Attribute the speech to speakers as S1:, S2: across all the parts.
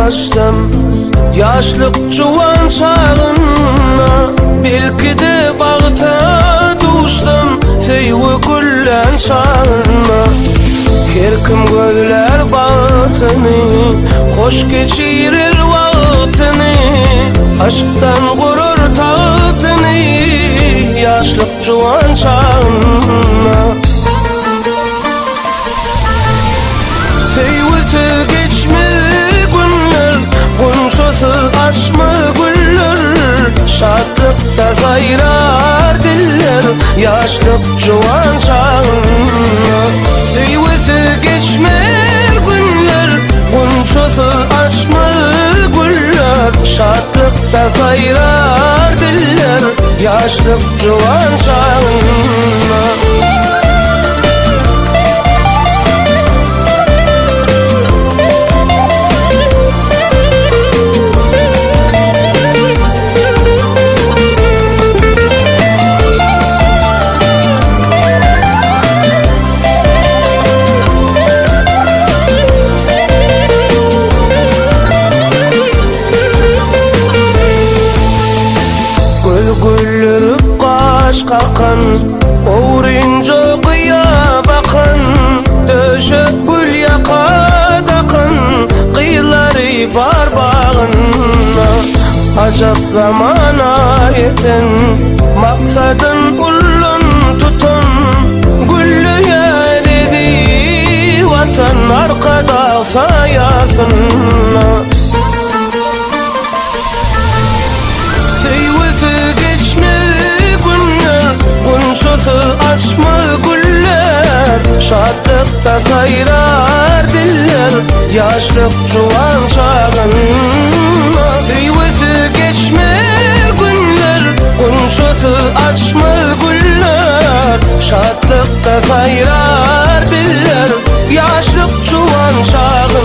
S1: başlam yaşlık juwan çağına, belki de bağta duşdum seywi güllen çağına. Her kim gözler batyny, hoş geçirir wagtyny, aşktan gurur tatyny yaşlık juwan çağına. Seywi geçmeli günler, gunçası açma güller, şadlıkta sayrar diller yaşlık juwan çağına. Seyvi geçmeli günler, gunçası açma güller, şadlıkta sayrar diller yaşlık juwan çağına. Gülürüp qaş qakan, oğrince qıya bakan, döşek gül yaka dakan, qıylary bar bağına. Acap zamana yeten, maksadın ullun tutun, güllü yer edi vatan arkada sayasına. Açma güller, şadlıkta sayrar diller yaşlık juwan çağına. Seyvisi geçme günler, gunçası açma güller, şadlıkta sayrar diller yaşlık juwan çağına.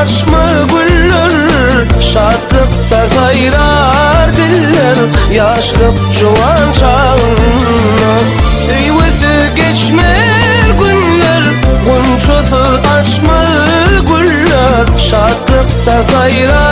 S1: Açma güller, şadlıkta sayrar diller yaşlık juwan çağına. Seyvisi geçme günler, gunçası açma güller, şadlıkta sayrar